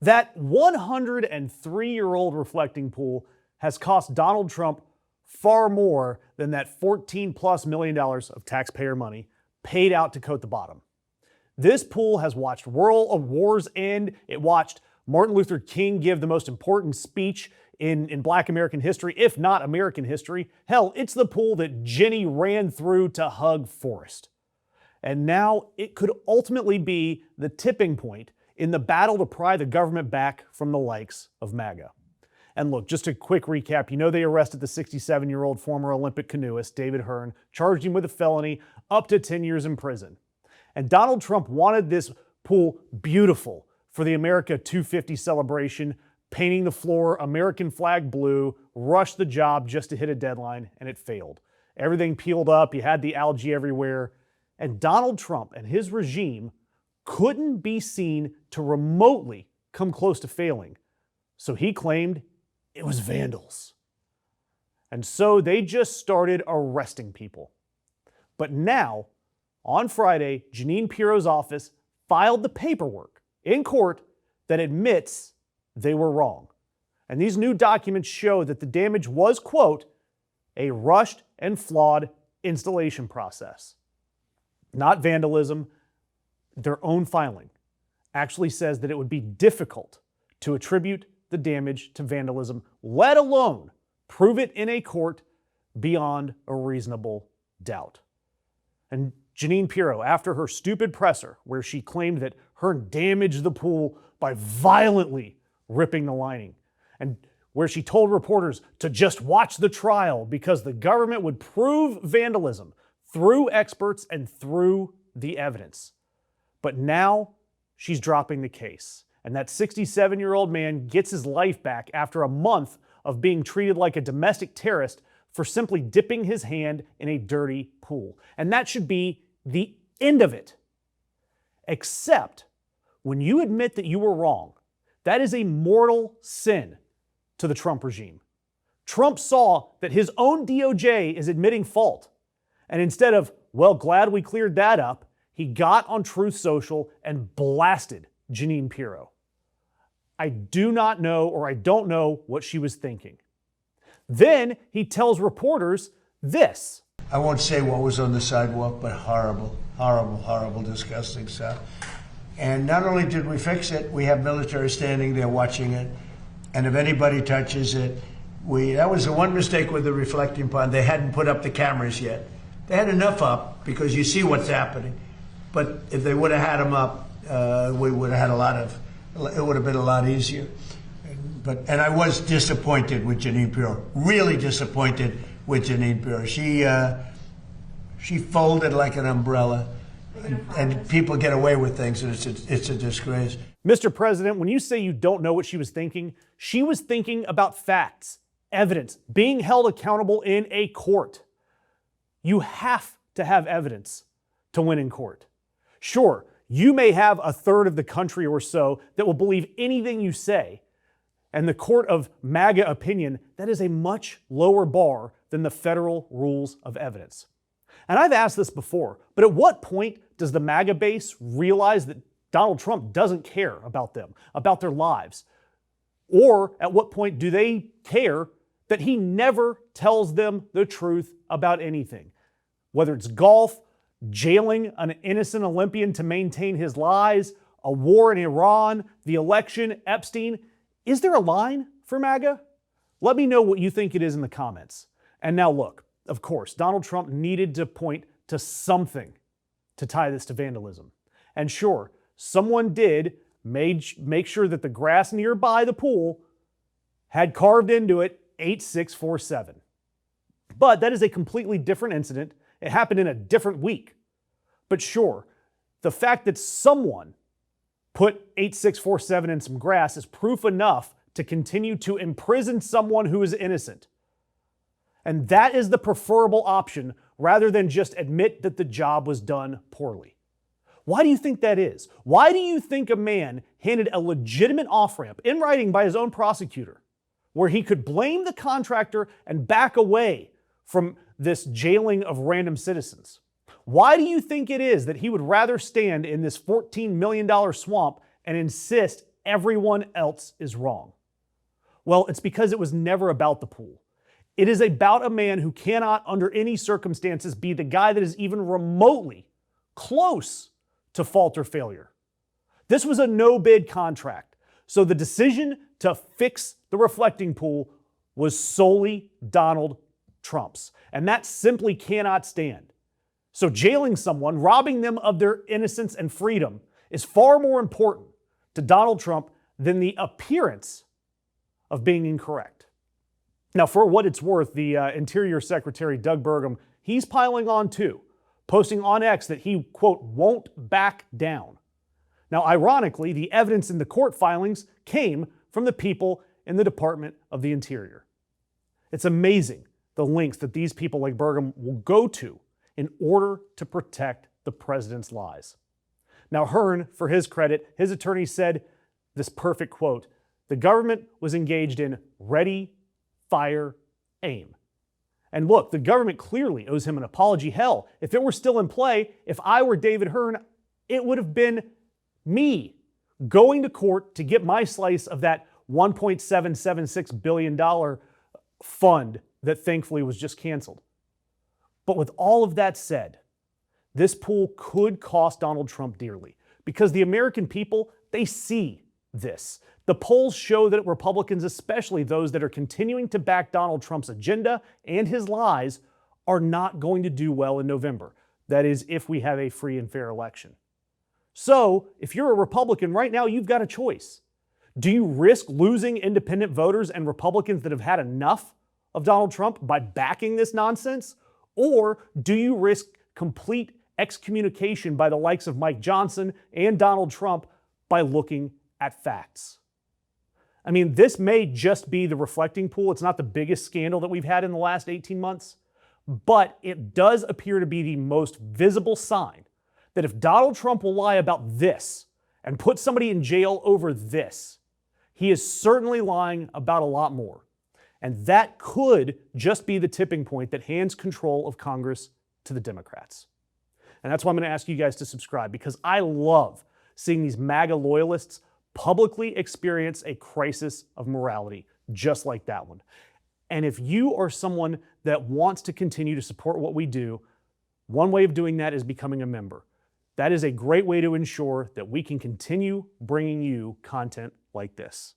That 103-year-old reflecting pool has cost Donald Trump far more than that $14+ million of taxpayer money paid out to coat the bottom. This pool has watched world wars end. It watched Martin Luther King give the most important speech in Black American history, if not American history. Hell, it's the pool that Jenny ran through to hug Forrest. And now it could ultimately be the tipping point in the battle to pry the government back from the likes of MAGA. And look, just a quick recap. You know they arrested the 67-year-old former Olympic canoeist, David Hearn, charged him with a felony, up to 10 years in prison. And Donald Trump wanted this pool beautiful for the America 250 celebration, painting the floor American flag blue, rushed the job just to hit a deadline, and it failed. Everything peeled up, you had the algae everywhere, and Donald Trump and his regime couldn't be seen to remotely come close to failing. So he claimed it was vandals. And so they just started arresting people. But now, on Friday, Jeanine Pirro's office filed the paperwork in court that admits they were wrong. And these new documents show that the damage was, quote, a rushed and flawed installation process. Not vandalism. Their own filing actually says that it would be difficult to attribute the damage to vandalism, let alone prove it in a court beyond a reasonable doubt. And Jeanine Pirro, after her stupid presser, where she claimed that Hearn damaged the pool by violently ripping the lining, and where she told reporters to just watch the trial because the government would prove vandalism through experts and through the evidence. But now she's dropping the case. And that 67-year-old man gets his life back after a month of being treated like a domestic terrorist for simply dipping his hand in a dirty pool. And that should be the end of it. Except when you admit that you were wrong, that is a mortal sin to the Trump regime. Trump saw that his own DOJ is admitting fault. And instead of, well, glad we cleared that up, he got on Truth Social and blasted Jeanine Pirro. I do not know, or I don't know what she was thinking. Then he tells reporters this. I won't say what was on the sidewalk, but horrible, horrible, horrible, disgusting stuff. And not only did we fix it, we have military standing there watching it. And if anybody touches it, that was the one mistake with the reflecting pond. They hadn't put up the cameras yet. They had enough up because you see what's happening. But if they would have had them up, we would have had it would have been a lot easier. And I was disappointed with Jeanine Pirro, really disappointed with Jeanine Pirro. She folded like an umbrella, and people get away with things, and it's a disgrace. Mr. President, when you say you don't know what she was thinking about facts, evidence, being held accountable in a court. You have to have evidence to win in court. Sure, you may have a third of the country or so that will believe anything you say. And the court of MAGA opinion, that is a much lower bar than the federal rules of evidence. And I've asked this before, but at what point does the MAGA base realize that Donald Trump doesn't care about them, about their lives? Or at what point do they care that he never tells them the truth about anything? Whether it's golf, jailing an innocent Olympian to maintain his lies, a war in Iran, the election, Epstein. Is there a line for MAGA? Let me know what you think it is in the comments. And now look, of course, Donald Trump needed to point to something to tie this to vandalism. And sure, someone did make sure that the grass nearby the pool had carved into it 8647. But that is a completely different incident. It happened in a different week. But sure, the fact that someone put 8647 in some grass is proof enough to continue to imprison someone who is innocent. And that is the preferable option rather than just admit that the job was done poorly. Why do you think that is? Why do you think a man handed a legitimate off-ramp in writing by his own prosecutor where he could blame the contractor and back away from this jailing of random citizens? Why do you think it is that he would rather stand in this $14 million swamp and insist everyone else is wrong? Well, it's because it was never about the pool. It is about a man who cannot, under any circumstances, be the guy that is even remotely close to fault or failure. This was a no-bid contract, so the decision to fix the reflecting pool was solely Donald Trump's, and that simply cannot stand. So jailing someone, robbing them of their innocence and freedom, is far more important to Donald Trump than the appearance of being incorrect. Now, for what it's worth, the Interior Secretary, Doug Burgum, he's piling on too, posting on X that he, quote, won't back down. Now, ironically, the evidence in the court filings came from the people in the Department of the Interior. It's amazing the lengths that these people like Burgum will go to in order to protect the president's lies. Now, Hearn, for his credit, his attorney said this perfect quote: "The government was engaged in ready, fire, aim." And look, the government clearly owes him an apology. Hell, if it were still in play, if I were David Hearn, it would have been me going to court to get my slice of that $1.776 billion fund that thankfully was just canceled. But with all of that said, this pool could cost Donald Trump dearly because the American people, they see this. The polls show that Republicans, especially those that are continuing to back Donald Trump's agenda and his lies, are not going to do well in November. That is, if we have a free and fair election. So, if you're a Republican right now, you've got a choice. Do you risk losing independent voters and Republicans that have had enough of Donald Trump by backing this nonsense? Or do you risk complete excommunication by the likes of Mike Johnson and Donald Trump by looking at facts? I mean, this may just be the reflecting pool. It's not the biggest scandal that we've had in the last 18 months, but it does appear to be the most visible sign that if Donald Trump will lie about this and put somebody in jail over this, he is certainly lying about a lot more. And that could just be the tipping point that hands control of Congress to the Democrats. And that's why I'm going to ask you guys to subscribe, because I love seeing these MAGA loyalists publicly experience a crisis of morality just like that one. And if you are someone that wants to continue to support what we do, one way of doing that is becoming a member. That is a great way to ensure that we can continue bringing you content like this.